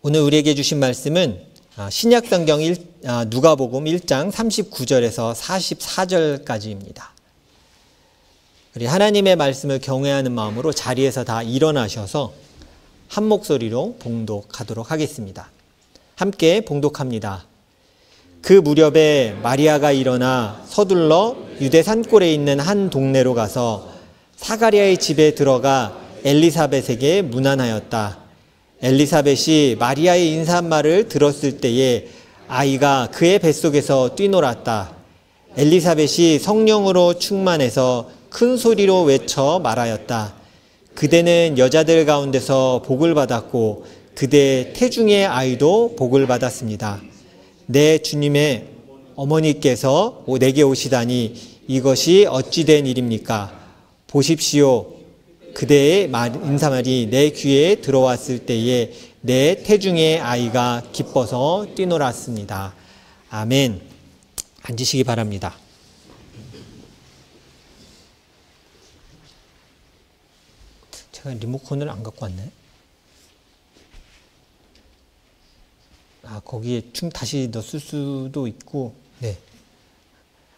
오늘 우리에게 주신 말씀은 신약성경 누가복음 1장 39절에서 44절까지입니다. 우리 하나님의 말씀을 경외하는 마음으로 자리에서 다 일어나셔서 한 목소리로 봉독하도록 하겠습니다. 함께 봉독합니다. 그 무렵에 마리아가 일어나 서둘러 유대 산골에 있는 한 동네로 가서 사가랴의 집에 들어가 엘리사벳에게 문안하였다. 엘리사벳이 마리아의 인사말을 들었을 때에 아이가 그의 뱃속에서 뛰놀았다. 엘리사벳이 성령으로 충만해서 큰 소리로 외쳐 말하였다. 그대는 여자들 가운데서 복을 받았고 그대 태중의 아이도 복을 받았습니다. 내 주님의 어머니께서 내게 오시다니 이것이 어찌 된 일입니까? 보십시오. 그대의 인사말이 내 귀에 들어왔을 때에 내 태중의 아이가 기뻐서 뛰놀았습니다. 아멘. 앉으시기 바랍니다. 제가 리모컨을 안 갖고 왔네. 거기에 다시 넣었을 수도 있고, 네.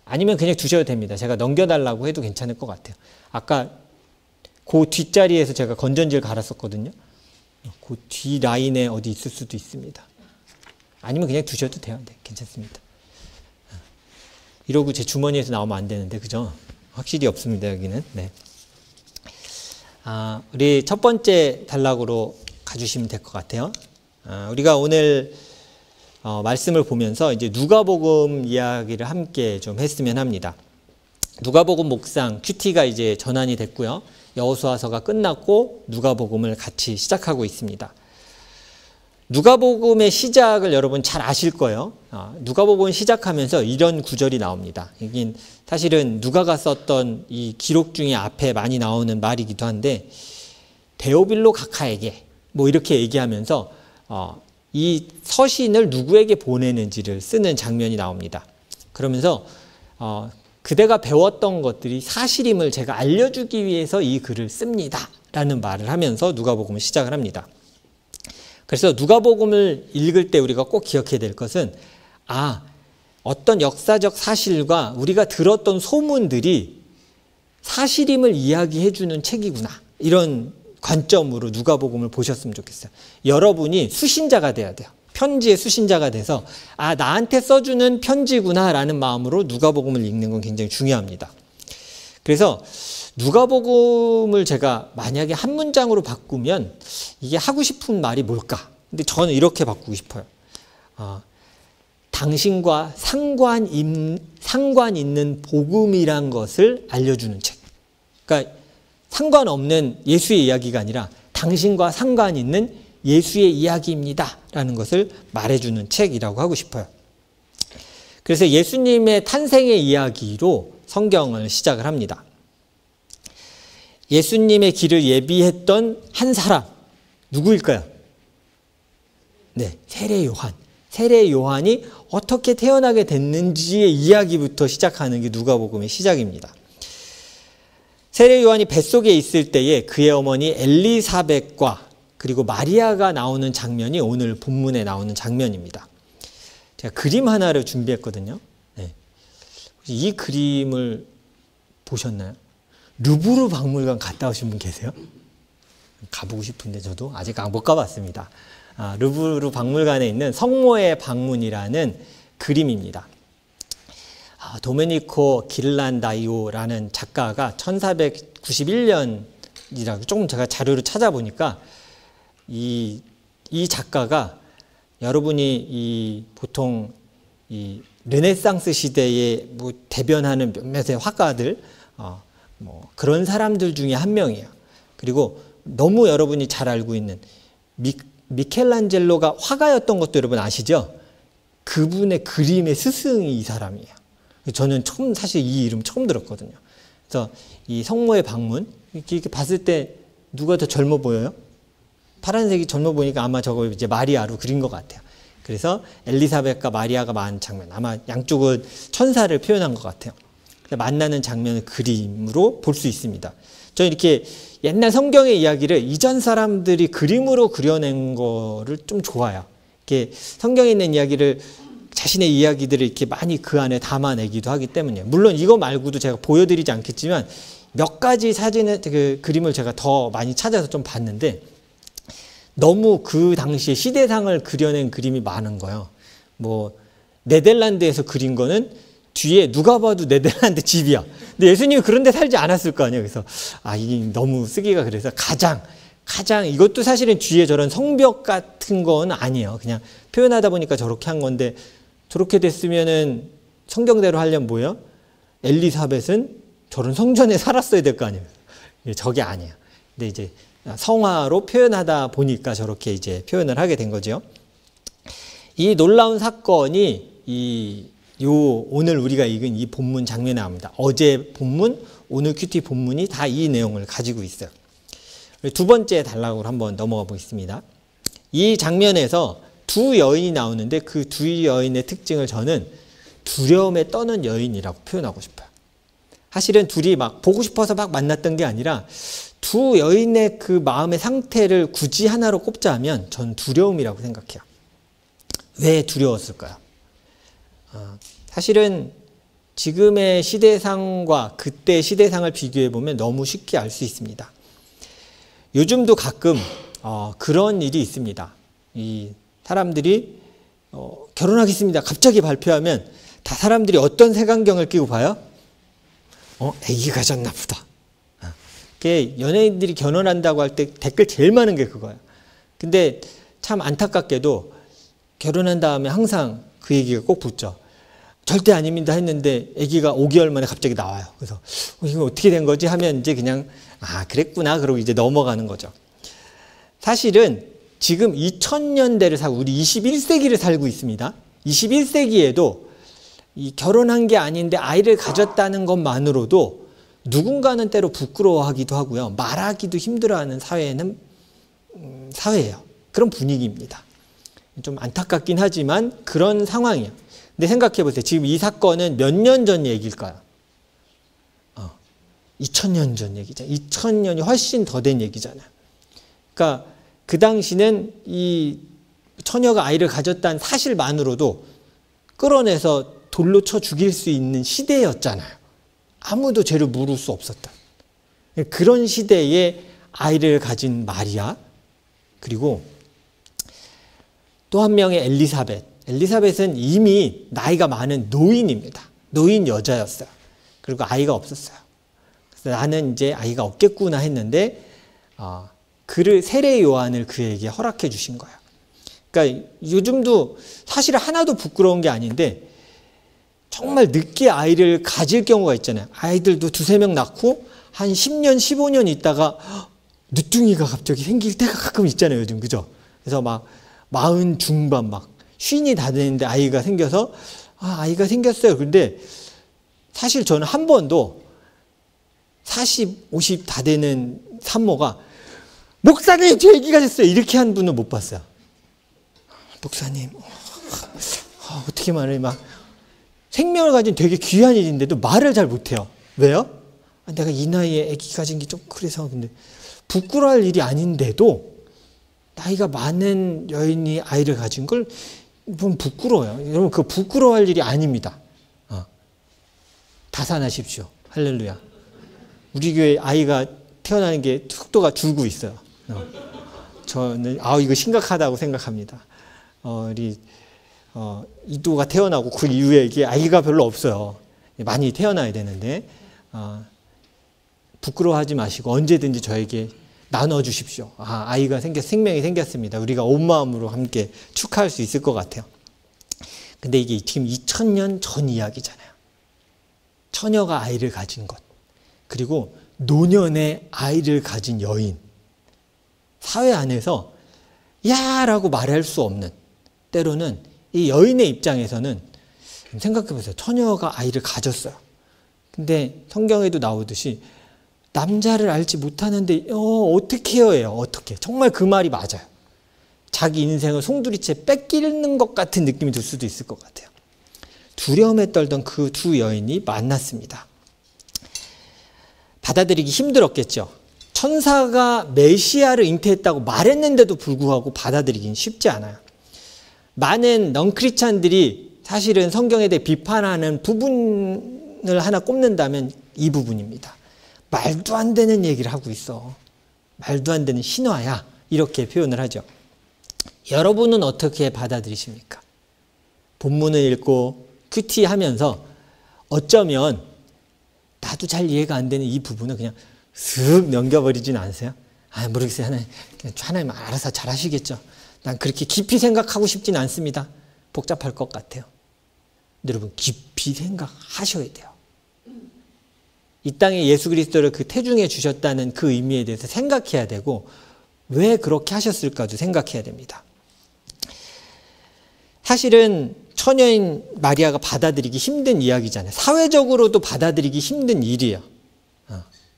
아니면 그냥 두셔도 됩니다. 제가 넘겨달라고 해도 괜찮을 것 같아요. 아까 그 뒷자리에서 제가 건전지를 갈았었거든요. 그 뒤 라인에 어디 있을 수도 있습니다. 아니면 그냥 두셔도 돼요. 네, 괜찮습니다. 이러고 제 주머니에서 나오면 안 되는데, 그죠? 확실히 없습니다, 여기는. 네. 우리 첫 번째 단락으로 가주시면 될 것 같아요. 우리가 오늘 말씀을 보면서 이제 누가복음 이야기를 함께 좀 했으면 합니다. 누가복음 목상 큐티가 이제 전환이 됐고요. 여호수아서가 끝났고 누가복음을 같이 시작하고 있습니다. 누가복음의 시작을 여러분 잘 아실 거예요. 누가복음 시작하면서 이런 구절이 나옵니다. 이긴 사실은 누가가 썼던 이 기록 중에 앞에 많이 나오는 말이기도 한데, 데오빌로 각하에게 뭐 이렇게 얘기하면서 이 서신을 누구에게 보내는지를 쓰는 장면이 나옵니다. 그러면서 그대가 배웠던 것들이 사실임을 제가 알려주기 위해서 이 글을 씁니다 라는 말을 하면서 누가복음을 시작을 합니다. 그래서 누가복음을 읽을 때 우리가 꼭 기억해야 될 것은 어떤 역사적 사실과 우리가 들었던 소문들이 사실임을 이야기해 주는 책이구나, 이런 관점으로 누가복음을 보셨으면 좋겠어요. 여러분이 수신자가 돼야 돼요. 편지의 수신자가 돼서 나한테 써주는 편지구나 라는 마음으로 누가복음을 읽는 건 굉장히 중요합니다. 그래서 누가복음을 제가 만약에 한 문장으로 바꾸면 이게 하고 싶은 말이 뭘까? 근데 저는 이렇게 바꾸고 싶어요. 당신과 상관 있는 복음이란 것을 알려주는 책. 그러니까 상관없는 예수의 이야기가 아니라 당신과 상관 있는 예수의 이야기입니다 라는 것을 말해주는 책이라고 하고 싶어요. 그래서 예수님의 탄생의 이야기로 성경을 시작을 합니다. 예수님의 길을 예비했던 한 사람, 누구일까요? 네, 세례 요한. 세례 요한이 어떻게 태어나게 됐는지의 이야기부터 시작하는 게 누가복음의 시작입니다. 세례 요한이 뱃속에 있을 때에 그의 어머니 엘리사벳과 그리고 마리아가 나오는 장면이 오늘 본문에 나오는 장면입니다. 제가 그림 하나를 준비했거든요. 네. 이 그림을 보셨나요? 루브르 박물관 갔다 오신 분 계세요? 가보고 싶은데 저도 아직 못 가봤습니다. 루브르 박물관에 있는 성모의 방문이라는 그림입니다. 도메니코 길란다이오라는 작가가 1491년이라고 조금 제가 자료를 찾아보니까 이 작가가 여러분이 보통 이 르네상스 시대에 대변하는 몇몇의 화가들 그런 사람들 중에 한 명이에요. 그리고 너무 여러분이 잘 알고 있는 미켈란젤로가 화가였던 것도 여러분 아시죠? 그분의 그림의 스승이 이 사람이에요. 저는 사실 이 이름 처음 들었거든요. 그래서 이 성모의 방문 이렇게 봤을 때 누가 더 젊어 보여요? 파란색이 젊어 보니까 아마 저거 이제 마리아로 그린 것 같아요. 그래서 엘리사벳과 마리아가 많은 장면, 아마 양쪽은 천사를 표현한 것 같아요. 만나는 장면을 그림으로 볼 수 있습니다. 저는 이렇게 옛날 성경의 이야기를 이전 사람들이 그림으로 그려낸 거를 좀 좋아해요. 이렇게 성경에 있는 이야기를 자신의 이야기들을 이렇게 많이 그 안에 담아내기도 하기 때문이에요. 물론 이거 말고도 제가 보여드리지 않겠지만 몇 가지 사진의 그 그림을 제가 더 많이 찾아서 좀 봤는데 너무 그 당시에 시대상을 그려낸 그림이 많은 거예요. 뭐 네덜란드에서 그린 거는 뒤에 누가 봐도 네덜란드 집이야. 근데 예수님이 그런 데 살지 않았을 거 아니에요. 그래서 이게 너무 쓰기가 그래서 가장 이것도 사실은 뒤에 저런 성벽 같은 건 아니에요. 그냥 표현하다 보니까 저렇게 한 건데 저렇게 됐으면은 성경대로 하려면 뭐예요? 엘리사벳은 저런 성전에 살았어야 될 거 아니에요. 저게 아니에요. 근데 이제 성화로 표현하다 보니까 저렇게 이제 표현을 하게 된 거죠. 이 놀라운 사건이 오늘 우리가 읽은 이 본문 장면에 나옵니다. 어제 본문, 오늘 큐티 본문이 다 이 내용을 가지고 있어요. 두 번째 단락으로 한번 넘어가 보겠습니다. 이 장면에서 두 여인이 나오는데 그 두 여인의 특징을 저는 두려움에 떠는 여인이라고 표현하고 싶어요. 사실은 둘이 막 보고 싶어서 막 만났던 게 아니라 두 여인의 그 마음의 상태를 굳이 하나로 꼽자면 전 두려움이라고 생각해요. 왜 두려웠을까요? 사실은 지금의 시대상과 그때 시대상을 비교해 보면 너무 쉽게 알 수 있습니다. 요즘도 가끔 그런 일이 있습니다. 이 사람들이 결혼하겠습니다. 갑자기 발표하면 다 사람들이 어떤 색안경을 끼고 봐요? 애기 가졌나 보다. 그게 연예인들이 결혼한다고 할 때 댓글 제일 많은 게 그거예요. 근데 참 안타깝게도 결혼한 다음에 항상 그 얘기가 꼭 붙죠. 절대 아닙니다 했는데 아기가 5개월 만에 갑자기 나와요. 그래서 이거 어떻게 된 거지 하면 이제 그냥 그랬구나 그러고 이제 넘어가는 거죠. 사실은 지금 2000년대를 살고 우리 21세기를 살고 있습니다. 21세기에도 이 결혼한 게 아닌데 아이를 가졌다는 것만으로도 누군가는 때로 부끄러워하기도 하고요. 말하기도 힘들어하는 사회는 사회예요. 그런 분위기입니다. 좀 안타깝긴 하지만 그런 상황이에요. 근데 생각해 보세요. 지금 이 사건은 몇 년 전 얘기일까요? 2000년 전 얘기잖아요. 2000년이 훨씬 더 된 얘기잖아요. 그러니까 그 당시는 이 처녀가 아이를 가졌다는 사실만으로도 끌어내서 돌로 쳐 죽일 수 있는 시대였잖아요. 아무도 죄를 물을 수 없었다. 그런 시대에 아이를 가진 마리아, 그리고 또 한 명의 엘리사벳. 엘리사벳은 이미 나이가 많은 노인입니다. 노인 여자였어요. 그리고 아이가 없었어요. 그래서 나는 이제 아이가 없겠구나 했는데 세례 요한을 그에게 허락해 주신 거예요. 그러니까 요즘도 사실 하나도 부끄러운 게 아닌데 정말 늦게 아이를 가질 경우가 있잖아요. 아이들도 2-3명 낳고 한 10년, 15년 있다가 늦둥이가 갑자기 생길 때가 가끔 있잖아요. 요즘 그죠? 그래서 막 40 중반 막 50이 다 되는데 아이가 생겨서 아이가 생겼어요. 그런데 사실 저는 한 번도 40, 50 다 되는 산모가 목사님 제 아기가 됐어요 이렇게 한 분은 못 봤어요. 목사님 어떻게 말해 막 생명을 가진 되게 귀한 일인데도 말을 잘 못해요. 왜요? 내가 이 나이에 아기 가진 게 좀 그래서. 근데 부끄러워할 일이 아닌데도 나이가 많은 여인이 아이를 가진 걸 보면 부끄러워요. 여러분 그거 부끄러워할 일이 아닙니다. 다산하십시오. 할렐루야. 우리 교회 아이가 태어나는 게 속도가 줄고 있어요. 저는 이거 심각하다고 생각합니다. 우리 이도가 태어나고 그 이후에 이게 아이가 별로 없어요. 많이 태어나야 되는데 부끄러워하지 마시고 언제든지 저에게 나눠주십시오. 아이가 생명이 생겼습니다. 우리가 온 마음으로 함께 축하할 수 있을 것 같아요. 근데 이게 지금 2000년 전 이야기잖아요. 처녀가 아이를 가진 것, 그리고 노년에 아이를 가진 여인, 사회 안에서 야라고 말할 수 없는, 때로는 이 여인의 입장에서는 생각해보세요. 처녀가 아이를 가졌어요. 근데 성경에도 나오듯이 남자를 알지 못하는데 어떻게 해요? 어떻게? 정말 그 말이 맞아요. 자기 인생을 송두리째 뺏기는 것 같은 느낌이 들 수도 있을 것 같아요. 두려움에 떨던 그 두 여인이 만났습니다. 받아들이기 힘들었겠죠. 천사가 메시아를 잉태했다고 말했는데도 불구하고 받아들이긴 쉽지 않아요. 많은 넌크리스찬들이 사실은 성경에 대해 비판하는 부분을 하나 꼽는다면 이 부분입니다. 말도 안 되는 얘기를 하고 있어. 말도 안 되는 신화야. 이렇게 표현을 하죠. 여러분은 어떻게 받아들이십니까? 본문을 읽고 큐티하면서 어쩌면 나도 잘 이해가 안 되는 이 부분을 그냥 슥 넘겨버리진 않으세요? 모르겠어요. 하나님 알아서 잘 하시겠죠. 난 그렇게 깊이 생각하고 싶진 않습니다. 복잡할 것 같아요. 근데 여러분, 깊이 생각하셔야 돼요. 이 땅에 예수 그리스도를 그 태중에 주셨다는 그 의미에 대해서 생각해야 되고, 왜 그렇게 하셨을까도 생각해야 됩니다. 사실은 처녀인 마리아가 받아들이기 힘든 이야기잖아요. 사회적으로도 받아들이기 힘든 일이에요.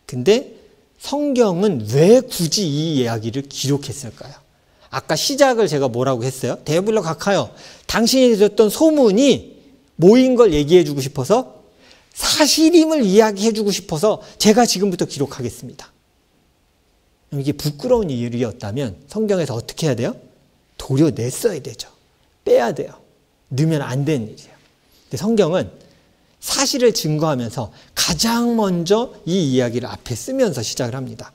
근데 성경은 왜 굳이 이 이야기를 기록했을까요? 아까 시작을 제가 뭐라고 했어요? 데불러 각하여, 당신이 들었던 소문이 뭐인 걸 얘기해 주고 싶어서, 사실임을 이야기해 주고 싶어서 제가 지금부터 기록하겠습니다. 이게 부끄러운 일이었다면 성경에서 어떻게 해야 돼요? 도려냈어야 되죠. 빼야 돼요. 넣으면 안 되는 일이에요. 근데 성경은 사실을 증거하면서 가장 먼저 이 이야기를 앞에 쓰면서 시작을 합니다.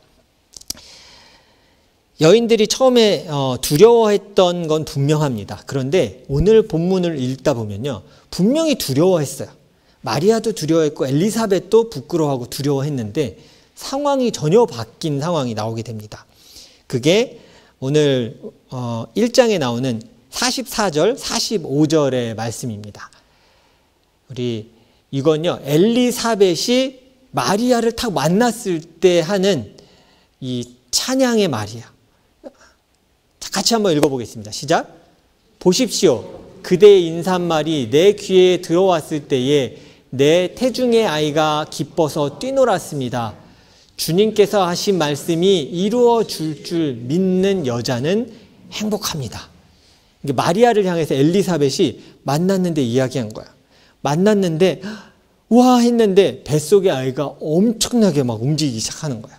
여인들이 처음에 두려워했던 건 분명합니다. 그런데 오늘 본문을 읽다 보면요, 분명히 두려워했어요. 마리아도 두려워했고 엘리사벳도 부끄러워하고 두려워했는데 상황이 전혀 바뀐 상황이 나오게 됩니다. 그게 오늘 1장에 나오는 44절, 45절의 말씀입니다. 이건요, 엘리사벳이 마리아를 딱 만났을 때 하는 이 찬양의 말이야. 같이 한번 읽어보겠습니다. 시작. 보십시오. 그대의 인사말이 내 귀에 들어왔을 때에 내 태중의 아이가 기뻐서 뛰놀았습니다. 주님께서 하신 말씀이 이루어질 줄 믿는 여자는 행복합니다. 마리아를 향해서 엘리사벳이 만났는데 이야기한 거야. 만났는데 와 했는데 뱃속의 아이가 엄청나게 막 움직이기 시작하는 거야.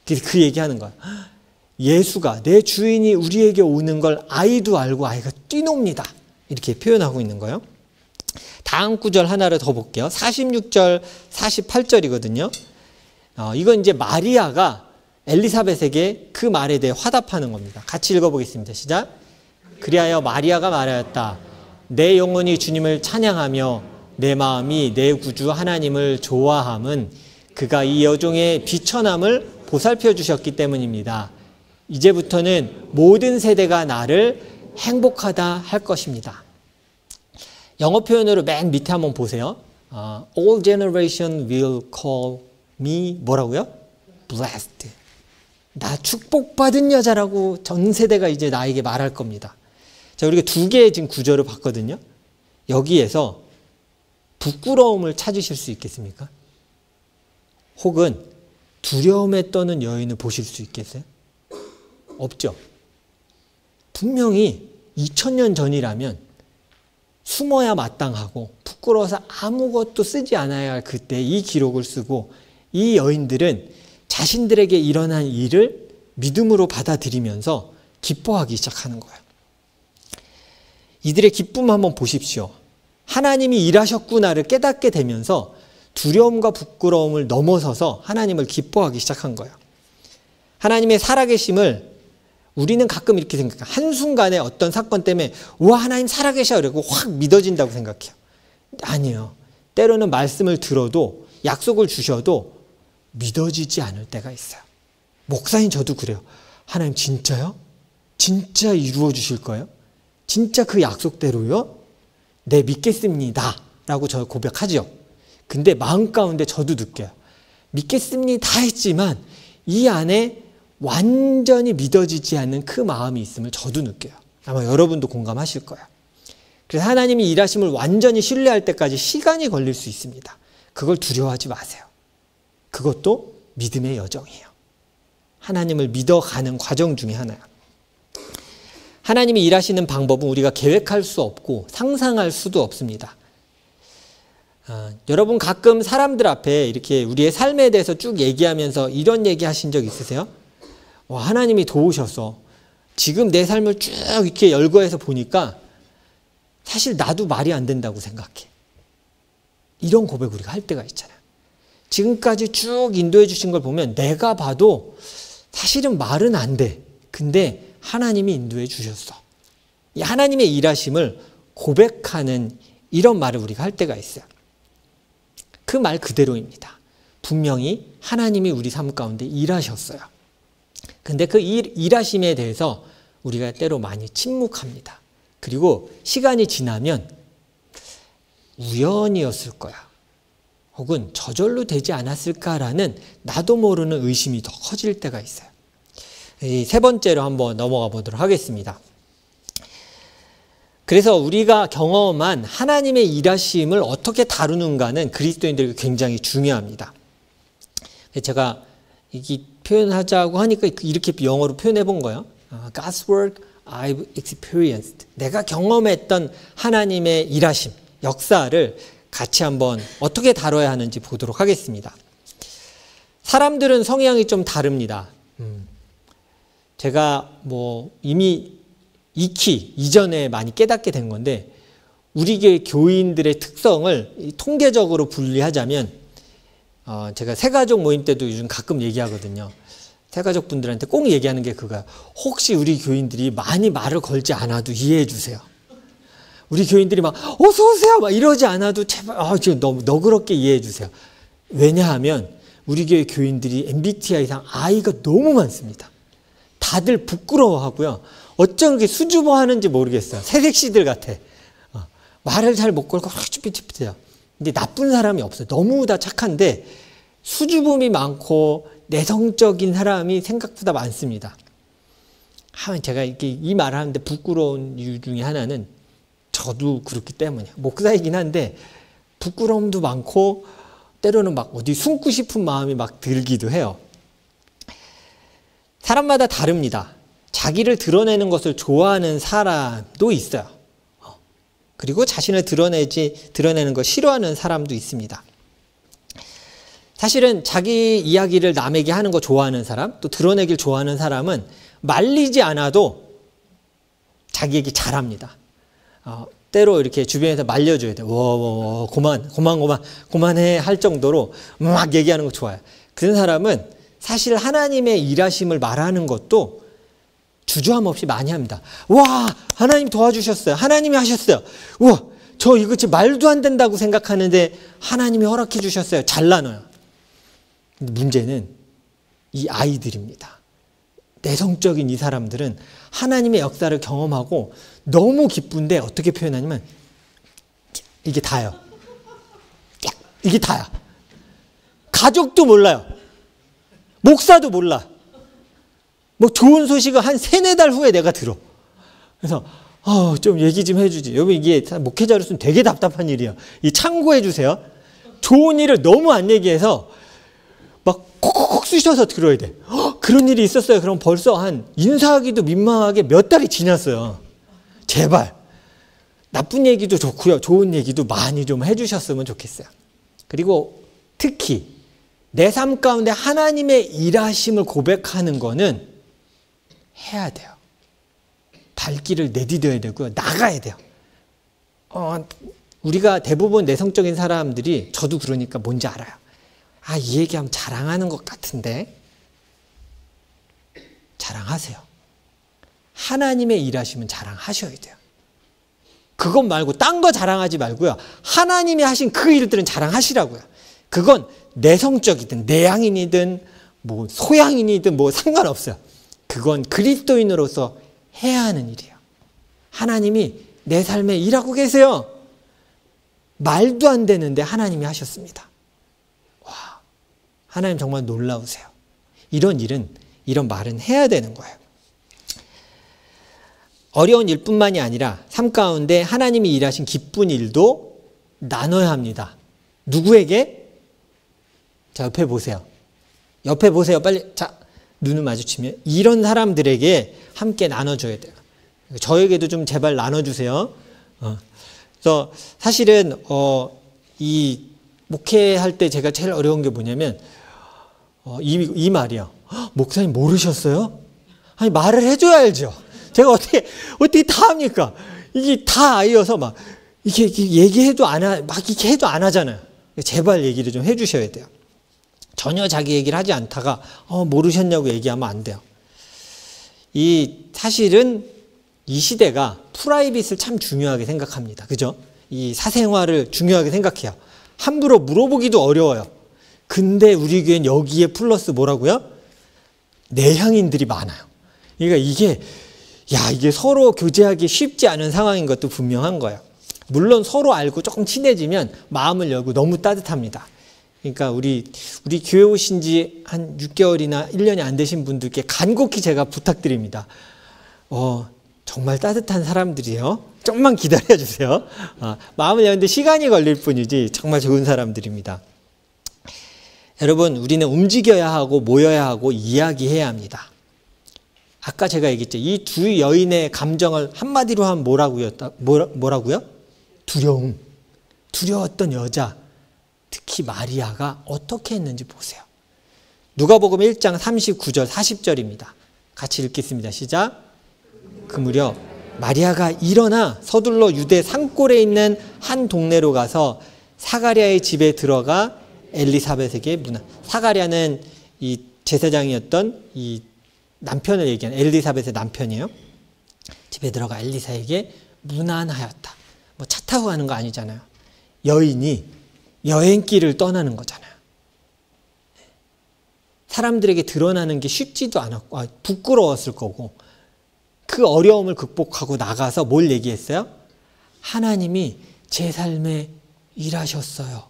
그래서 그 얘기하는 거야. 예수가, 내 주인이 우리에게 오는 걸 아이도 알고 아이가 뛰놉니다. 이렇게 표현하고 있는 거예요. 다음 구절 하나를 더 볼게요. 46절, 48절이거든요. 이건 이제 마리아가 엘리사벳에게 그 말에 대해 화답하는 겁니다. 같이 읽어보겠습니다. 시작. 그리하여 마리아가 말하였다. 내 영혼이 주님을 찬양하며 내 마음이 내 구주 하나님을 좋아함은 그가 이 여종의 비천함을 보살펴 주셨기 때문입니다. 이제부터는 모든 세대가 나를 행복하다 할 것입니다. 영어 표현으로 맨 밑에 한번 보세요. All generation will call me 뭐라고요? Blessed. 나 축복받은 여자라고 전 세대가 이제 나에게 말할 겁니다. 자, 우리가 두 개의 지금 구절을 봤거든요. 여기에서 부끄러움을 찾으실 수 있겠습니까? 혹은 두려움에 떠는 여인을 보실 수 있겠어요? 없죠. 분명히 2000년 전이라면 숨어야 마땅하고 부끄러워서 아무것도 쓰지 않아야 할 그때 이 기록을 쓰고 이 여인들은 자신들에게 일어난 일을 믿음으로 받아들이면서 기뻐하기 시작하는 거예요. 이들의 기쁨 한번 보십시오. 하나님이 일하셨구나를 깨닫게 되면서 두려움과 부끄러움을 넘어서서 하나님을 기뻐하기 시작한 거예요. 하나님의 살아계심을 우리는 가끔 이렇게 생각해요. 한순간에 어떤 사건 때문에 와 하나님 살아계셔 이러고 확 믿어진다고 생각해요. 아니에요. 때로는 말씀을 들어도 약속을 주셔도 믿어지지 않을 때가 있어요. 목사님 저도 그래요. 하나님 진짜요? 진짜 이루어 주실 거예요? 진짜 그 약속대로요? 네 믿겠습니다 라고 저 고백하죠. 근데 마음 가운데 저도 느껴요. 믿겠습니다 했지만 이 안에 완전히 믿어지지 않는 그 마음이 있음을 저도 느껴요. 아마 여러분도 공감하실 거예요. 그래서 하나님이 일하심을 완전히 신뢰할 때까지 시간이 걸릴 수 있습니다. 그걸 두려워하지 마세요. 그것도 믿음의 여정이에요. 하나님을 믿어가는 과정 중에 하나예요. 하나님이 일하시는 방법은 우리가 계획할 수 없고 상상할 수도 없습니다. 여러분 가끔 사람들 앞에 이렇게 우리의 삶에 대해서 쭉 얘기하면서 이런 얘기 하신 적 있으세요? 하나님이 도우셔서 지금 내 삶을 쭉 이렇게 열거해서 보니까 사실 나도 말이 안 된다고 생각해. 이런 고백 우리가 할 때가 있잖아요. 지금까지 쭉 인도해 주신 걸 보면 내가 봐도 사실은 말은 안 돼. 근데 하나님이 인도해 주셨어. 이 하나님의 일하심을 고백하는 이런 말을 우리가 할 때가 있어요. 그 말 그대로입니다. 분명히 하나님이 우리 삶 가운데 일하셨어요. 근데 그 일하심에 대해서 우리가 때로 많이 침묵합니다. 그리고 시간이 지나면 우연이었을 거야. 혹은 저절로 되지 않았을까라는 나도 모르는 의심이 더 커질 때가 있어요. 이 세 번째로 한번 넘어가 보도록 하겠습니다. 그래서 우리가 경험한 하나님의 일하심을 어떻게 다루는가는 그리스도인들에게 굉장히 중요합니다. 제가 이 표현하자고 하니까 이렇게 영어로 표현해 본 거예요. God's work I've experienced. 내가 경험했던 하나님의 일하심, 역사를 같이 한번 어떻게 다뤄야 하는지 보도록 하겠습니다. 사람들은 성향이 좀 다릅니다. 제가 이미 익히 이전에 많이 깨닫게 된 건데 우리 교회 교인들의 특성을 통계적으로 분리하자면 제가 새가족 모임 때도 요즘 가끔 얘기하거든요. 새가족 분들한테 꼭 얘기하는 게 그거야. 혹시 우리 교인들이 많이 말을 걸지 않아도 이해해 주세요. 우리 교인들이 막 어서 오세요 막 이러지 않아도 제발 지금 너그럽게 이해해 주세요. 왜냐하면 우리 교회 교인들이 MBTI상 I가 너무 많습니다. 다들 부끄러워하고요. 어쩜 그렇게 수줍어하는지 모르겠어요. 새색시들 같아. 말을 잘 못 걸고 삐삐삐해요. 근데 나쁜 사람이 없어요. 너무 다 착한데 수줍음이 많고 내성적인 사람이 생각보다 많습니다. 제가 이렇게 이 말을 하는데 부끄러운 이유 중에 하나는 저도 그렇기 때문이에요. 목사이긴 한데 부끄러움도 많고 때로는 막 어디 숨고 싶은 마음이 막 들기도 해요. 사람마다 다릅니다. 자기를 드러내는 것을 좋아하는 사람도 있어요. 그리고 자신을 드러내는 걸 싫어하는 사람도 있습니다. 사실은 자기 이야기를 남에게 하는 거 좋아하는 사람, 또 드러내길 좋아하는 사람은 말리지 않아도 자기에게 잘합니다. 때로 이렇게 주변에서 말려줘야 돼. 그만해 할 정도로 막 얘기하는 거 좋아요. 그런 사람은 사실 하나님의 일하심을 말하는 것도 주저함 없이 많이 합니다. 와, 하나님 도와주셨어요. 하나님이 하셨어요. 우와, 저 이거 지금 말도 안 된다고 생각하는데 하나님이 허락해 주셨어요. 잘 나눠요. 근데 문제는 이 아이들입니다. 내성적인 이 사람들은 하나님의 역사를 경험하고 너무 기쁜데 어떻게 표현하냐면 이게 다요. 이게 다야. 가족도 몰라요. 목사도 몰라. 좋은 소식을 한 3-4달 후에 내가 들어. 그래서 좀 얘기 좀 해주지. 여러분 이게 목회자로서는 되게 답답한 일이야. 이 참고해 주세요. 좋은 일을 너무 안 얘기해서 막 콕콕콕 쑤셔서 들어야 돼. 그런 일이 있었어요. 그럼 벌써 한 인사하기도 민망하게 몇 달이 지났어요. 제발 나쁜 얘기도 좋고요. 좋은 얘기도 많이 좀 해주셨으면 좋겠어요. 그리고 특히 내 삶 가운데 하나님의 일하심을 고백하는 거는 해야 돼요. 발길을 내디뎌야 되고요. 나가야 돼요. 우리가 대부분 내성적인 사람들이 저도 그러니까 뭔지 알아요. 이 얘기하면 자랑하는 것 같은데 자랑하세요. 하나님의 일하시면 자랑하셔야 돼요. 그것 말고 딴 거 자랑하지 말고요. 하나님이 하신 그 일들은 자랑하시라고요. 그건 내성적이든 내향인이든 소양인이든 상관없어요. 그건 그리스도인으로서 해야 하는 일이에요. 하나님이 내 삶에 일하고 계세요. 말도 안 되는데 하나님이 하셨습니다. 와, 하나님 정말 놀라우세요. 이런 말은 해야 되는 거예요. 어려운 일뿐만이 아니라 삶 가운데 하나님이 일하신 기쁜 일도 나눠야 합니다. 누구에게? 자, 옆에 보세요. 빨리. 자, 눈을 마주치면 이런 사람들에게 함께 나눠줘야 돼요. 저에게도 좀 제발 나눠주세요. 그래서 사실은 이 목회할 때 제가 제일 어려운 게 뭐냐면 이 말이요. 목사님 모르셨어요? 아니 말을 해줘야 알죠. 제가 어떻게 다 합니까? 이게 다 아이여서 막 이게 얘기해도 막 이렇게 해도 안 하잖아요. 제발 얘기를 좀 해주셔야 돼요. 전혀 자기 얘기를 하지 않다가 모르셨냐고 얘기하면 안 돼요. 사실은 이 시대가 프라이빗을 참 중요하게 생각합니다. 그죠? 이 사생활을 중요하게 생각해요. 함부로 물어보기도 어려워요. 근데 우리 교회는 여기에 플러스 뭐라고요? 내향인들이 많아요. 그러니까 이게 서로 교제하기 쉽지 않은 상황인 것도 분명한 거예요. 물론 서로 알고 조금 친해지면 마음을 열고 너무 따뜻합니다. 그러니까 우리 교회 오신 지 한 6개월이나 1년이 안 되신 분들께 간곡히 제가 부탁드립니다. 정말 따뜻한 사람들이에요. 좀만 기다려주세요. 마음을 여는데 시간이 걸릴 뿐이지 정말 좋은 사람들입니다. 여러분, 우리는 움직여야 하고 모여야 하고 이야기해야 합니다. 아까 제가 얘기했죠. 이 두 여인의 감정을 한마디로 하면 뭐라고요? 두려움. 두려웠던 여자, 특히 마리아가 어떻게 했는지 보세요. 누가복음 1장 39절 40절입니다. 같이 읽겠습니다. 시작. 그 무렵 마리아가 일어나 서둘러 유대 산골에 있는 한 동네로 가서 사가랴의 집에 들어가 엘리사벳에게 문안. 사가랴는 이 제사장이었던 이 남편을 얘기하는 엘리사벳의 남편이에요. 집에 들어가 엘리사에게 문안하였다. 차 타고 가는 거 아니잖아요. 여인이 여행길을 떠나는 거잖아요. 사람들에게 드러나는 게 쉽지도 않았고 부끄러웠을 거고 그 어려움을 극복하고 나가서 뭘 얘기했어요? 하나님이 제 삶에 일하셨어요.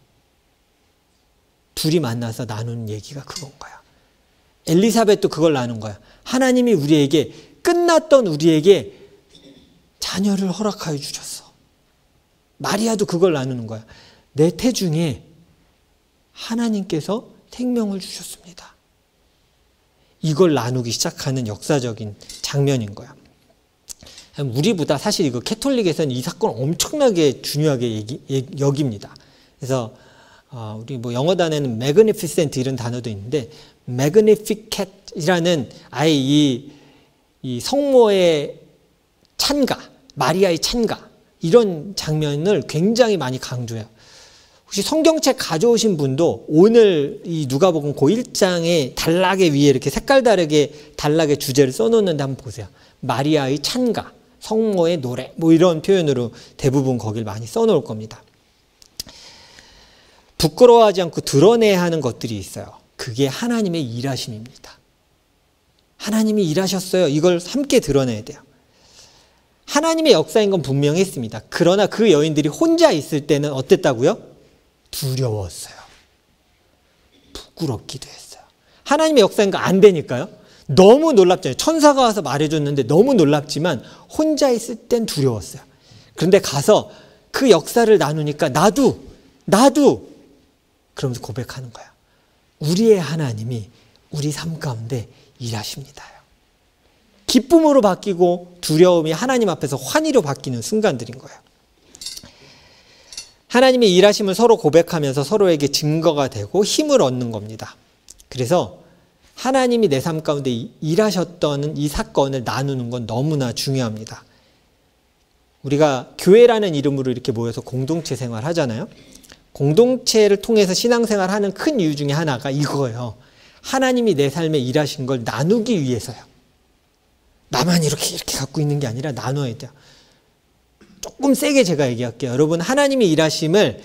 둘이 만나서 나눈 얘기가 그건 거야. 엘리사벳도 그걸 나눈 거야. 하나님이 우리에게 끝났던 우리에게 자녀를 허락하여 주셨어. 마리아도 그걸 나누는 거야. 내 태중에 하나님께서 생명을 주셨습니다. 이걸 나누기 시작하는 역사적인 장면인 거야. 우리보다 사실 이거 캐톨릭에서는 이 사건 엄청나게 중요하게 여깁니다. 그래서 우리 영어 단어에는 magnificent 이런 단어도 있는데 magnificat이라는 아예 이 성모의 찬가, 마리아의 찬가 이런 장면을 굉장히 많이 강조해요. 혹시 성경책 가져오신 분도 오늘 이 누가복음 그 1장의 단락에 위에 이렇게 색깔 다르게 단락의 주제를 써놓는데 한번 보세요. 마리아의 찬가, 성모의 노래 이런 표현으로 대부분 거길 많이 써놓을 겁니다. 부끄러워하지 않고 드러내야 하는 것들이 있어요. 그게 하나님의 일하심입니다. 하나님이 일하셨어요. 이걸 함께 드러내야 돼요. 하나님의 역사인 건 분명했습니다. 그러나 그 여인들이 혼자 있을 때는 어땠다고요? 두려웠어요. 부끄럽기도 했어요. 하나님의 역사인 거 안 되니까요. 너무 놀랍잖아요. 천사가 와서 말해줬는데 너무 놀랍지만 혼자 있을 땐 두려웠어요. 그런데 가서 그 역사를 나누니까 나도 그러면서 고백하는 거야. 우리의 하나님이 우리 삶 가운데 일하십니다요. 기쁨으로 바뀌고 두려움이 하나님 앞에서 환희로 바뀌는 순간들인 거예요. 하나님의 일하심을 서로 고백하면서 서로에게 증거가 되고 힘을 얻는 겁니다. 그래서 하나님이 내 삶 가운데 일하셨던 이 사건을 나누는 건 너무나 중요합니다. 우리가 교회라는 이름으로 이렇게 모여서 공동체 생활 하잖아요. 공동체를 통해서 신앙생활 하는 큰 이유 중에 하나가 이거예요. 하나님이 내 삶에 일하신 걸 나누기 위해서요. 나만 이렇게 갖고 있는 게 아니라 나눠야 돼요. 조금 세게 제가 얘기할게요. 여러분, 하나님의 일하심을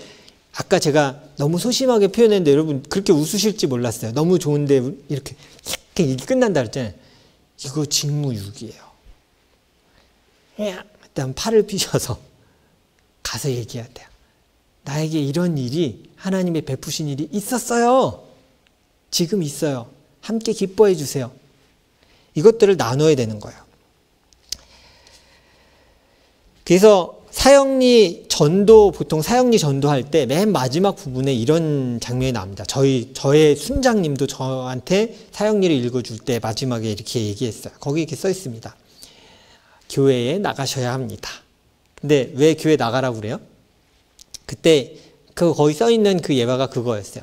아까 제가 너무 소심하게 표현했는데 여러분 그렇게 웃으실지 몰랐어요. 너무 좋은데 이렇게 이게 끝난다 그랬잖아요. 이거 직무유기예요. 일단 팔을 피셔서 가서 얘기해야 돼요. 나에게 이런 일이 하나님의 베푸신 일이 있었어요. 지금 있어요. 함께 기뻐해 주세요. 이것들을 나눠야 되는 거예요. 그래서 사형리 전도, 보통 사형리 전도할 때 맨 마지막 부분에 이런 장면이 나옵니다. 저의 순장님도 저한테 사형리를 읽어줄 때 마지막에 이렇게 얘기했어요. 거기 이렇게 써 있습니다. 교회에 나가셔야 합니다. 근데 왜 교회 나가라고 그래요? 그때 거기 써 있는 그 예화가 그거였어요.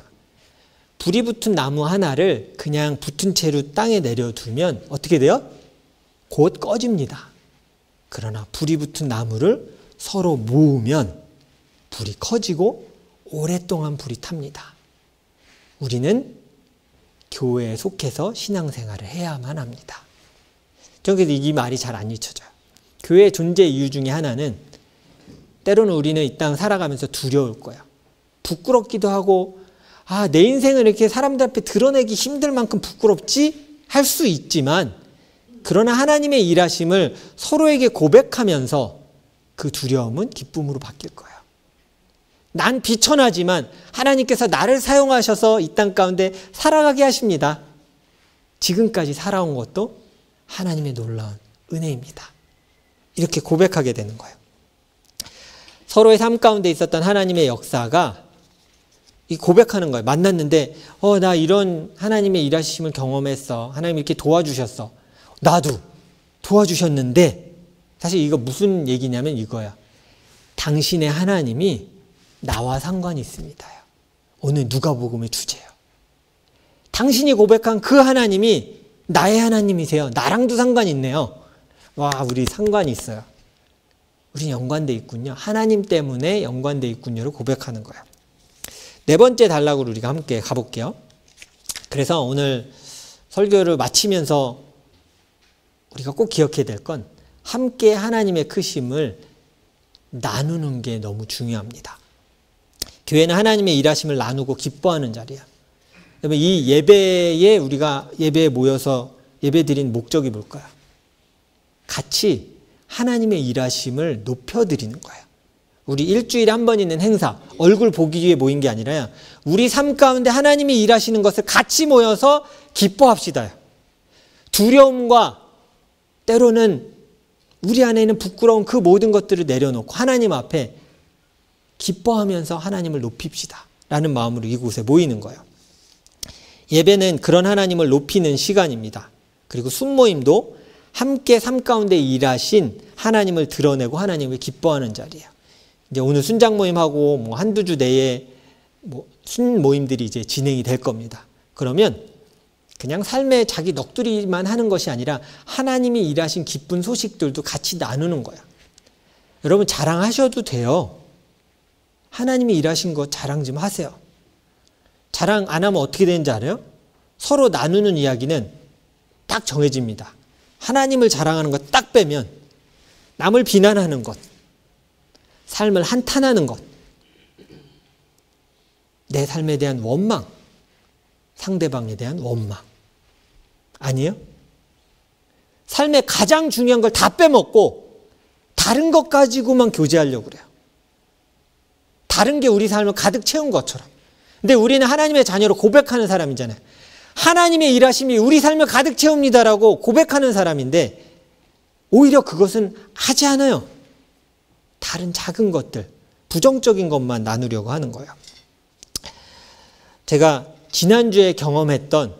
불이 붙은 나무 하나를 그냥 붙은 채로 땅에 내려두면 어떻게 돼요? 곧 꺼집니다. 그러나 불이 붙은 나무를 서로 모으면 불이 커지고 오랫동안 불이 탑니다. 우리는 교회에 속해서 신앙생활을 해야만 합니다. 저는 이 말이 잘 안 잊혀져요. 교회의 존재 이유 중에 하나는 때로는 우리는 이 땅 살아가면서 두려울 거예요. 부끄럽기도 하고 내 인생을 이렇게 사람들 앞에 드러내기 힘들 만큼 부끄럽지? 할 수 있지만 그러나 하나님의 일하심을 서로에게 고백하면서 그 두려움은 기쁨으로 바뀔 거예요. 난 비천하지만 하나님께서 나를 사용하셔서 이 땅 가운데 살아가게 하십니다. 지금까지 살아온 것도 하나님의 놀라운 은혜입니다. 이렇게 고백하게 되는 거예요. 서로의 삶 가운데 있었던 하나님의 역사가 이 고백하는 거예요. 만났는데 나 이런 하나님의 일하심을 경험했어. 하나님 이렇게 도와주셨어. 나도 도와주셨는데 사실 이거 무슨 얘기냐면 이거야. 당신의 하나님이 나와 상관이 있습니다요. 오늘 누가복음의 주제예요. 당신이 고백한 그 하나님이 나의 하나님이세요. 나랑도 상관이 있네요. 와, 우리 상관이 있어요. 우리 연관돼 있군요. 하나님 때문에 연관돼 있군요를 고백하는 거예요. 네 번째 단락으로 우리가 함께 가볼게요. 그래서 오늘 설교를 마치면서 우리가 꼭 기억해야 될 건 함께 하나님의 크심을 나누는 게 너무 중요합니다. 교회는 하나님의 일하심을 나누고 기뻐하는 자리야. 그러면 이 예배에 우리가 예배에 모여서 예배드린 목적이 뭘까요? 같이 하나님의 일하심을 높여드리는 거예요. 우리 일주일에 한 번 있는 행사, 얼굴 보기 위해 모인 게 아니라 우리 삶 가운데 하나님이 일하시는 것을 같이 모여서 기뻐합시다. 두려움과 때로는 우리 안에 있는 부끄러운 그 모든 것들을 내려놓고 하나님 앞에 기뻐하면서 하나님을 높입시다 라는 마음으로 이곳에 모이는 거예요. 예배는 그런 하나님을 높이는 시간입니다. 그리고 순모임도 함께 삶 가운데 일하신 하나님을 드러내고 하나님을 기뻐하는 자리예요. 이제 오늘 순장 모임하고 한두 주 내에 순모임들이 이제 진행이 될 겁니다. 그러면 그냥 삶에 자기 넋두리만 하는 것이 아니라 하나님이 일하신 기쁜 소식들도 같이 나누는 거예요. 여러분 자랑하셔도 돼요. 하나님이 일하신 거 자랑 좀 하세요. 자랑 안 하면 어떻게 되는지 알아요? 서로 나누는 이야기는 딱 정해집니다. 하나님을 자랑하는 것 딱 빼면 남을 비난하는 것, 삶을 한탄하는 것, 내 삶에 대한 원망, 상대방에 대한 원망. 아니에요? 삶의 가장 중요한 걸 다 빼먹고 다른 것 가지고만 교제하려고 그래요. 다른 게 우리 삶을 가득 채운 것처럼. 근데 우리는 하나님의 자녀로 고백하는 사람이잖아요. 하나님의 일하심이 우리 삶을 가득 채웁니다라고 고백하는 사람인데 오히려 그것은 하지 않아요. 다른 작은 것들, 부정적인 것만 나누려고 하는 거예요. 제가 지난주에 경험했던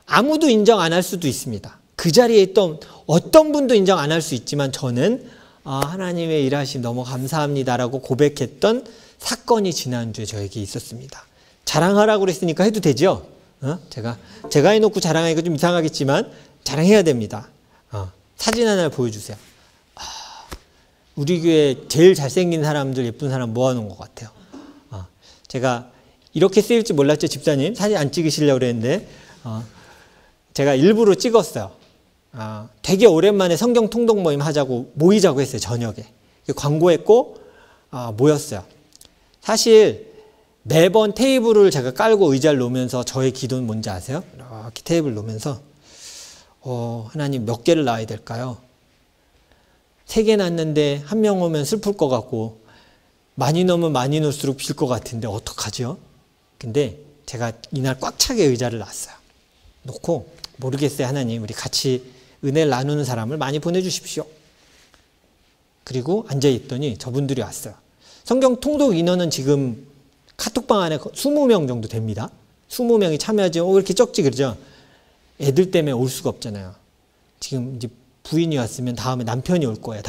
아무도 인정 안 할 수도 있습니다. 그 자리에 있던 어떤 분도 인정 안 할 수 있지만 저는 하나님의 일하심 너무 감사합니다라고 고백했던 사건이 지난주에 저에게 있었습니다. 자랑하라고 그랬으니까 해도 되죠? 제가 해놓고 자랑하기가 좀 이상하겠지만 자랑해야 됩니다. 사진 하나 보여주세요. 우리 교회 제일 잘생긴 사람들, 예쁜 사람 모아놓은 것 같아요. 제가 이렇게 쓰일지 몰랐죠, 집사님? 사진 안 찍으시려고 그랬는데 제가 일부러 찍었어요. 되게 오랜만에 성경 통독 모임 하자고 모이자고 했어요, 저녁에. 광고했고 모였어요. 사실 매번 테이블을 제가 깔고 의자를 놓으면서 저의 기도는 뭔지 아세요? 이렇게 테이블 놓으면서 하나님 몇 개를 낳아야 될까요? 3개 낳는데 한 명 오면 슬플 것 같고 많이 넣으면 많이 넣을수록 빌 것 같은데 어떡하죠? 근데 제가 이날 꽉 차게 의자를 놨어요. 놓고 모르겠어요, 하나님. 우리 같이 은혜를 나누는 사람을 많이 보내주십시오. 그리고 앉아있더니 저분들이 왔어요. 성경 통독 인원은 지금 카톡방 안에 20명 정도 됩니다. 20명이 참여하지 왜 이렇게 적지 그러죠? 애들 때문에 올 수가 없잖아요. 지금 이제 부인이 왔으면 다음에 남편이 올 거예요.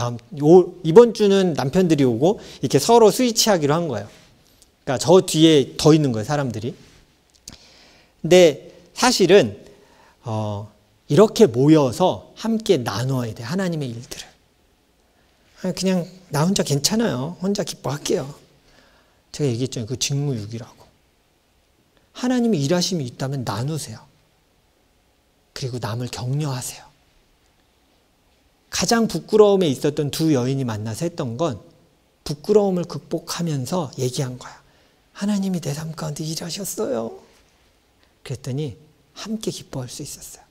이번 주는 남편들이 오고 이렇게 서로 스위치하기로 한 거예요. 그러니까 저 뒤에 더 있는 거예요, 사람들이. 근데 사실은 이렇게 모여서 함께 나누어야 돼, 하나님의 일들을. 그냥 나 혼자 괜찮아요, 혼자 기뻐할게요. 제가 얘기했잖아요, 그 직무유기라고. 하나님의 일하심이 있다면 나누세요. 그리고 남을 격려하세요. 가장 부끄러움에 있었던 두 여인이 만나서 했던 건 부끄러움을 극복하면서 얘기한 거야. 하나님이 내 삶 가운데 일하셨어요. 그랬더니 함께 기뻐할 수 있었어요.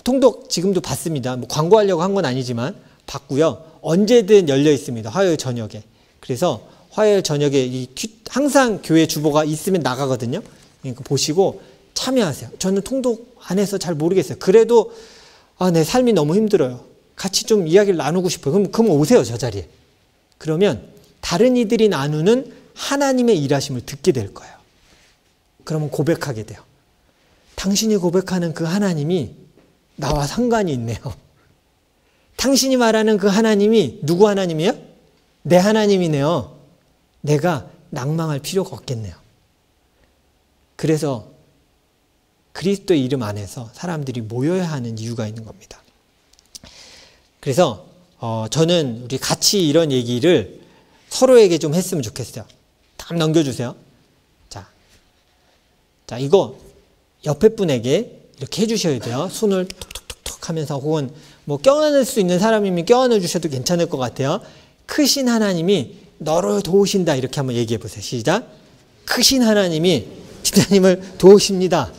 통독 지금도 받습니다. 뭐 광고하려고 한 건 아니지만 받고요. 언제든 열려 있습니다. 화요일 저녁에. 그래서 화요일 저녁에 항상 교회 주보가 있으면 나가거든요. 그러니까 보시고 참여하세요. 저는 통독 안 해서 잘 모르겠어요. 그래도 내 삶이 너무 힘들어요. 같이 좀 이야기를 나누고 싶어요. 그럼 오세요, 저 자리에. 그러면 다른 이들이 나누는 하나님의 일하심을 듣게 될 거예요. 그러면 고백하게 돼요. 당신이 고백하는 그 하나님이 나와 상관이 있네요. 당신이 말하는 그 하나님이 누구 하나님이에요? 내 하나님이네요. 내가 낭망할 필요가 없겠네요. 그래서 그리스도의 이름 안에서 사람들이 모여야 하는 이유가 있는 겁니다. 그래서 저는 우리 같이 이런 얘기를 서로에게 좀 했으면 좋겠어요. 다 넘겨주세요. 자, 이거 옆에 분에게 이렇게 해주셔야 돼요. 손을 톡톡톡톡 하면서, 혹은 뭐 껴안을 수 있는 사람이면 껴안아 주셔도 괜찮을 것 같아요. 크신 하나님이 너를 도우신다, 이렇게 한번 얘기해 보세요. 시작. 크신 하나님이 집사님을 도우십니다.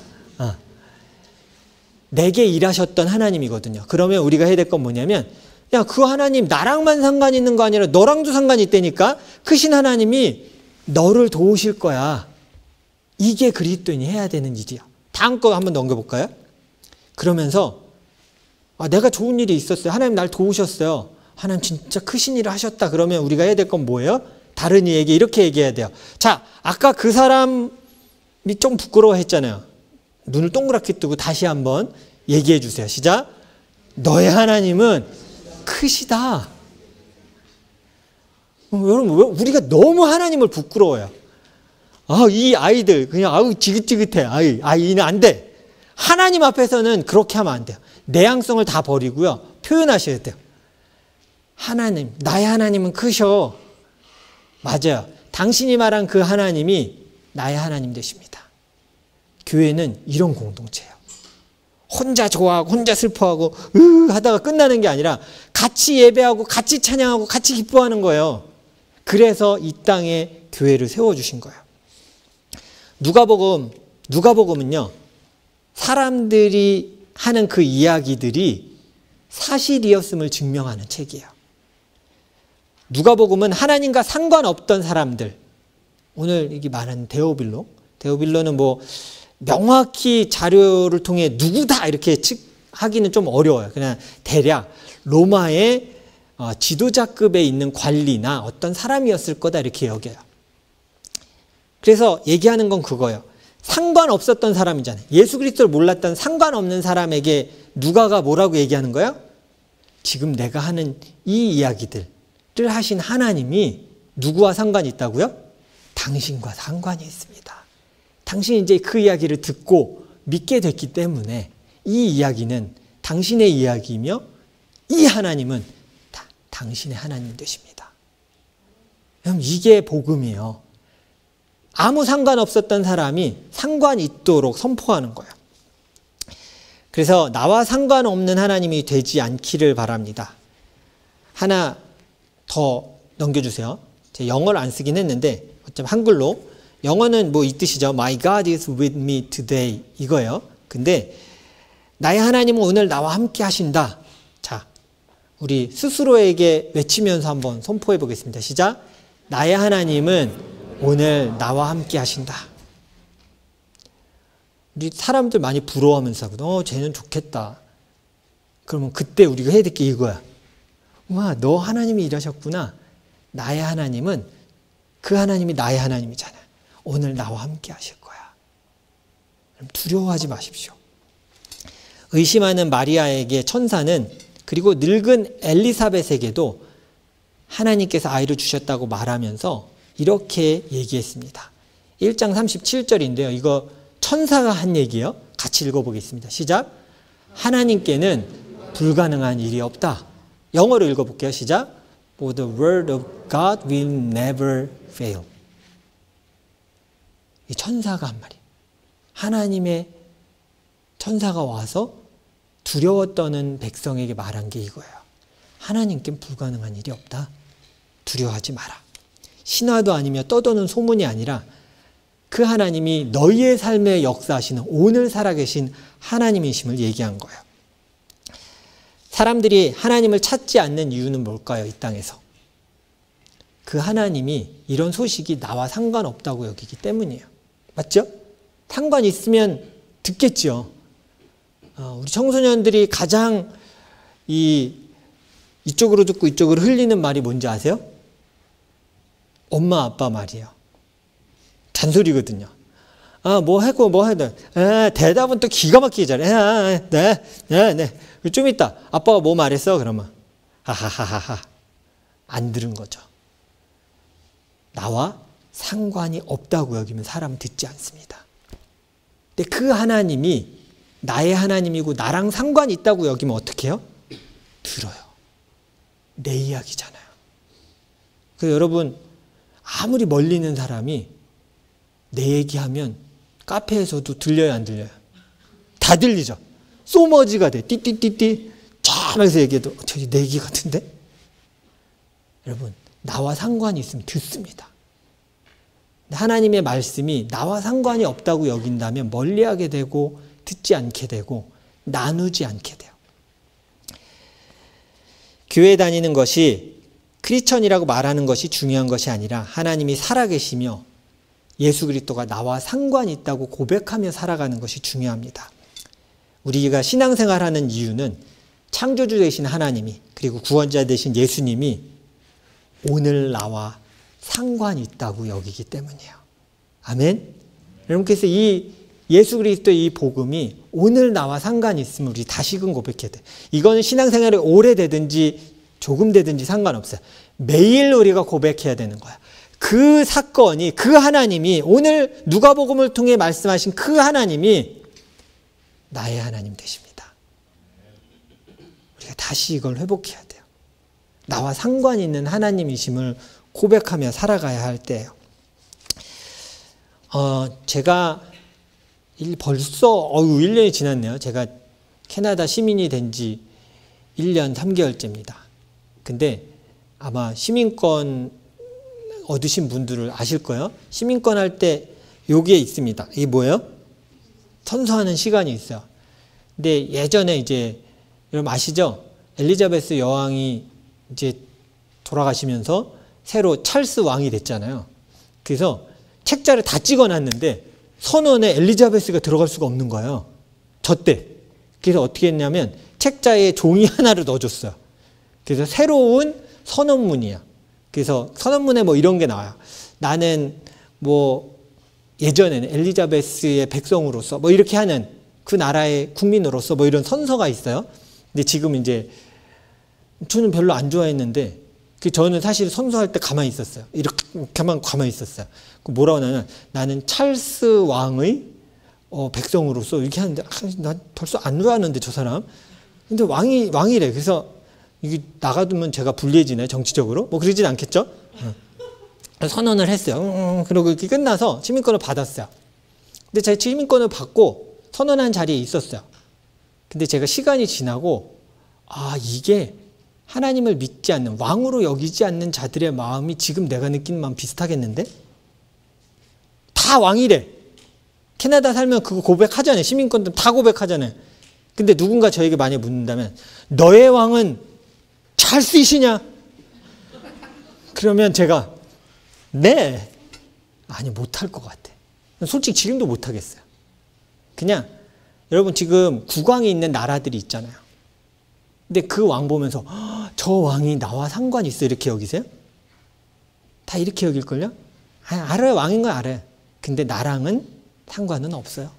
내게 일하셨던 하나님이거든요. 그러면 우리가 해야 될 건 뭐냐면, 야, 그 하나님 나랑만 상관이 있는 거 아니라 너랑도 상관이 있다니까. 크신 하나님이 너를 도우실 거야. 이게 그리스도인이 해야 되는 일이야. 다음 거 한번 넘겨볼까요? 그러면서 내가 좋은 일이 있었어요. 하나님 날 도우셨어요. 하나님 진짜 크신 일을 하셨다. 그러면 우리가 해야 될 건 뭐예요? 다른 이에게 이렇게 얘기해야 돼요. 자, 아까 그 사람이 좀 부끄러워했잖아요. 눈을 동그랗게 뜨고 다시 한번 얘기해 주세요. 시작. 너의 하나님은 크시다. 여러분, 우리가 너무 하나님을 부끄러워요. 이 아이들 그냥 지긋지긋해. 아이는 안 돼. 하나님 앞에서는 그렇게 하면 안 돼요. 내향성을 다 버리고요. 표현하셔야 돼요. 하나님, 나의 하나님은 크셔. 맞아요. 당신이 말한 그 하나님이 나의 하나님 되십니다. 교회는 이런 공동체예요. 혼자 좋아하고 혼자 슬퍼하고 하다가 끝나는 게 아니라 같이 예배하고 같이 찬양하고 같이 기뻐하는 거예요. 그래서 이 땅에 교회를 세워주신 거예요. 누가복음은요, 사람들이 하는 그 이야기들이 사실이었음을 증명하는 책이에요. 누가복음은 하나님과 상관없던 사람들, 오늘 이게 말하는 데오빌로는 뭐 명확히 자료를 통해 누구다 이렇게 하기는 좀 어려워요. 그냥 대략 로마의 지도자급에 있는 관리나 어떤 사람이었을 거다 이렇게 여겨요. 그래서 얘기하는 건 그거예요. 상관없었던 사람이잖아요. 예수 그리스도를 몰랐던 상관없는 사람에게 누가가 뭐라고 얘기하는 거예요? 지금 내가 하는 이 이야기들을 하신 하나님이 누구와 상관이 있다고요? 당신과 상관이 있습니다. 당신이 이제 그 이야기를 듣고 믿게 됐기 때문에 이 이야기는 당신의 이야기이며 이 하나님은 당신의 하나님 되십니다. 이게 복음이에요. 아무 상관없었던 사람이 상관이 있도록 선포하는 거예요. 그래서 나와 상관없는 하나님이 되지 않기를 바랍니다. 하나 더 넘겨주세요. 제가 영어를 안 쓰긴 했는데 어차피 한글로, 영어는 뭐 이 뜻이죠. My God is with me today 이거예요. 근데 나의 하나님은 오늘 나와 함께 하신다. 자, 우리 스스로에게 외치면서 한번 선포해 보겠습니다. 시작. 나의 하나님은 오늘 나와 함께 하신다. 우리 사람들 많이 부러워하면서 쟤는 좋겠다. 그러면 그때 우리가 해야 될 게 이거야. 와, 너 하나님이 일하셨구나. 나의 하나님은 그 하나님이 나의 하나님이잖아. 오늘 나와 함께 하실 거야. 두려워하지 마십시오. 의심하는 마리아에게 천사는, 그리고 늙은 엘리사벳에게도 하나님께서 아이를 주셨다고 말하면서 이렇게 얘기했습니다. 1장 37절인데요. 이거 천사가 한 얘기예요. 같이 읽어보겠습니다. 시작. 하나님께는 불가능한 일이 없다. 영어로 읽어볼게요. 시작. For the word of God will never fail. 이 천사가 한 말이에요. 하나님의 천사가 와서 두려워 떠는 백성에게 말한 게 이거예요. 하나님께는 불가능한 일이 없다. 두려워하지 마라. 신화도 아니며 떠도는 소문이 아니라 그 하나님이 너희의 삶에 역사하시는 오늘 살아계신 하나님이심을 얘기한 거예요. 사람들이 하나님을 찾지 않는 이유는 뭘까요? 이 땅에서. 그 하나님이 이런 소식이 나와 상관없다고 여기기 때문이에요. 맞죠? 상관 있으면 듣겠죠. 우리 청소년들이 가장 이쪽으로 듣고 이쪽으로 흘리는 말이 뭔지 아세요? 엄마 아빠 말이에요. 잔소리거든요. 뭐 했고 뭐 해도 대답은 또 기가 막히게 잘해. 네. 좀 있다. 아빠가 뭐 말했어? 그러면 하하하하. 안 들은 거죠. 나와 상관이 없다고 여기면 사람은 듣지 않습니다. 근데 그 하나님이 나의 하나님이고 나랑 상관이 있다고 여기면 어떻게 해요? 들어요. 내 이야기잖아요. 그래서 여러분 아무리 멀리 있는 사람이 내 얘기하면 카페에서도 들려요, 안 들려요? 다 들리죠? 소머지가 돼. 띠띠띠띠. 쫙 얘기해도 저기 내 얘기 같은데? 여러분 나와 상관이 있으면 듣습니다. 하나님의 말씀이 나와 상관이 없다고 여긴다면 멀리하게 되고 듣지 않게 되고 나누지 않게 돼요. 교회 다니는 것이 크리스천이라고 말하는 것이 중요한 것이 아니라 하나님이 살아계시며 예수 그리스도가 나와 상관이 있다고 고백하며 살아가는 것이 중요합니다. 우리가 신앙생활하는 이유는 창조주 되신 하나님이 그리고 구원자 되신 예수님이 오늘 나와 상관이 있다고 여기기 때문이에요. 아멘? 여러분께서 이 예수 그리스도의 이 복음이 오늘 나와 상관이 있으면 우리 다시금 고백해야 돼. 이거는 신앙생활이 오래되든지 조금 되든지 상관없어요. 매일 우리가 고백해야 되는 거야. 그 사건이 그 하나님이 오늘 누가복음을 통해 말씀하신 그 하나님이 나의 하나님 되십니다. 우리가 다시 이걸 회복해야 돼요. 나와 상관이 있는 하나님이심을 고백하며 살아가야 할 때예요. 제가 벌써 1년이 지났네요. 제가 캐나다 시민이 된 지 1년 3개월째입니다. 근데 아마 시민권 얻으신 분들을 아실 거예요. 시민권 할 때 여기에 있습니다. 이게 뭐예요? 선서하는 시간이 있어요. 근데 예전에 이제 여러분 아시죠? 엘리자베스 여왕이 이제 돌아가시면서 새로 찰스 왕이 됐잖아요. 그래서 책자를 다 찍어놨는데 선원에 엘리자베스가 들어갈 수가 없는 거예요. 저 때. 그래서 어떻게 했냐면 책자에 종이 하나를 넣어줬어요. 그래서 새로운 선언문이야. 그래서 선언문에 뭐 이런 게 나와요. 나는 뭐 예전에는 엘리자베스의 백성으로서 뭐 이렇게 하는 그 나라의 국민으로서 뭐 이런 선서가 있어요. 근데 지금 이제 저는 별로 안 좋아했는데 저는 사실 선서할 때 가만히 있었어요. 이렇게만 가만히 있었어요. 뭐라고 하냐면 나는 찰스 왕의 백성으로서 이렇게 하는데 난 벌써 안 좋아하는데 저 사람. 근데 왕이래. 그래서 이게 나가두면 제가 불리해지네 정치적으로. 뭐 그러진 않겠죠? 선언을 했어요. 그리고 이렇게 끝나서 시민권을 받았어요. 근데 제가 시민권을 받고 선언한 자리에 있었어요. 근데 제가 시간이 지나고 이게 하나님을 믿지 않는 왕으로 여기지 않는 자들의 마음이 지금 내가 느끼는 마음 비슷하겠는데? 다 왕이래. 캐나다 살면 그거 고백하잖아요. 시민권도 다 고백하잖아요. 근데 누군가 저에게 만약에 묻는다면 너의 왕은 찰스이시냐? 그러면 제가 네. 아니 못할 것 같아. 솔직히 지금도 못하겠어요. 그냥 여러분 지금 국왕이 있는 나라들이 있잖아요. 근데 그 왕 보면서 저 왕이 나와 상관이 있어 이렇게 여기세요? 다 이렇게 여길걸요? 알아요. 왕인 건 알아요. 근데 나랑은 상관은 없어요.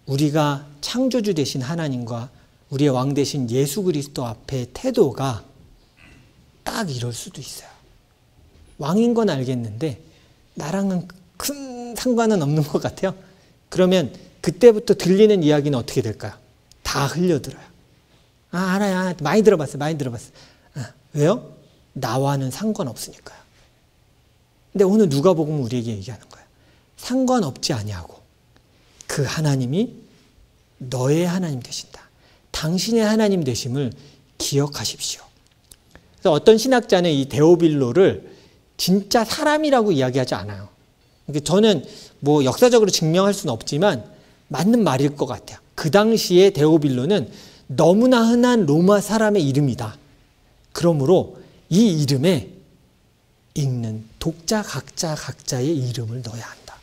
우리가 창조주 되신 하나님과 우리의 왕 되신 예수 그리스도 앞에 태도가 딱 이럴 수도 있어요. 왕인 건 알겠는데 나랑은 큰 상관은 없는 것 같아요. 그러면 그때부터 들리는 이야기는 어떻게 될까요? 다 흘려들어요. 알아요. 많이 들어봤어요. 왜요? 나와는 상관없으니까요. 근데 오늘 누가복음은 우리에게 얘기하는 거예요. 상관없지 아니하고 그 하나님이 너의 하나님 되신다. 당신의 하나님 되심을 기억하십시오. 그래서 어떤 신학자는 이 데오빌로를 진짜 사람이라고 이야기하지 않아요. 그러니까 저는 뭐 역사적으로 증명할 수는 없지만 맞는 말일 것 같아요. 그 당시에 데오빌로는 너무나 흔한 로마 사람의 이름이다. 그러므로 이 이름에 읽는 독자 각자의 이름을 넣어야 한다.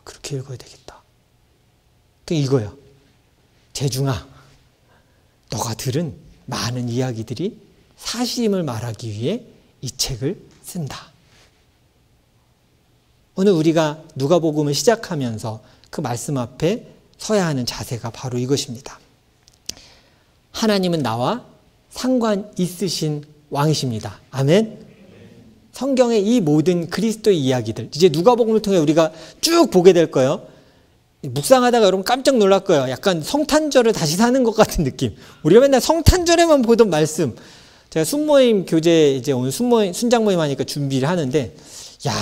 그렇게 읽어야 되겠다. 이거예요. 재중아, 너가 들은 많은 이야기들이 사실임을 말하기 위해 이 책을 쓴다. 오늘 우리가 누가복음을 시작하면서 그 말씀 앞에 서야 하는 자세가 바로 이것입니다. 하나님은 나와 상관 있으신 왕이십니다. 아멘. 성경의 이 모든 그리스도의 이야기들, 이제 누가복음을 통해 우리가 쭉 보게 될 거예요. 묵상하다가 여러분 깜짝 놀랄 거예요. 약간 성탄절을 다시 사는 것 같은 느낌. 우리가 맨날 성탄절에만 보던 말씀. 제가 순모임 교재 이제 오늘 순장 모임 하니까 준비를 하는데,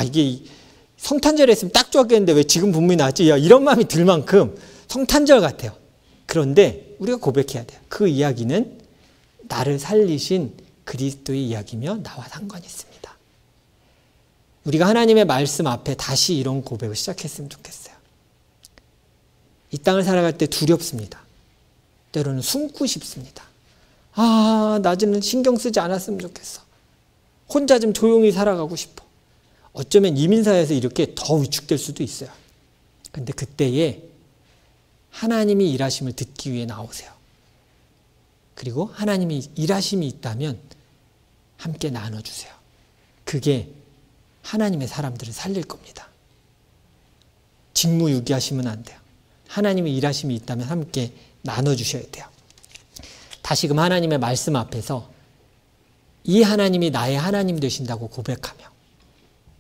이게 성탄절에 했으면 딱 좋았겠는데 왜 지금 분명히 나왔지? 이런 마음이 들 만큼 성탄절 같아요. 그런데 우리가 고백해야 돼요. 그 이야기는 나를 살리신 그리스도의 이야기며 나와 상관이 있습니다. 우리가 하나님의 말씀 앞에 다시 이런 고백을 시작했으면 좋겠어요. 이 땅을 살아갈 때 두렵습니다. 때로는 숨고 싶습니다. 낮에는 신경 쓰지 않았으면 좋겠어. 혼자 좀 조용히 살아가고 싶어. 어쩌면 이민사회에서 이렇게 더 위축될 수도 있어요. 그런데 그때에 하나님이 일하심을 듣기 위해 나오세요. 그리고 하나님이 일하심이 있다면 함께 나눠주세요. 그게 하나님의 사람들을 살릴 겁니다. 직무유기하시면 안 돼요. 하나님의 일하심이 있다면 함께 나눠주셔야 돼요. 다시금 하나님의 말씀 앞에서 이 하나님이 나의 하나님 되신다고 고백하며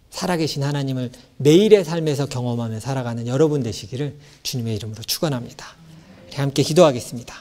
살아계신 하나님을 매일의 삶에서 경험하며 살아가는 여러분 되시기를 주님의 이름으로 축원합니다. 함께 기도하겠습니다.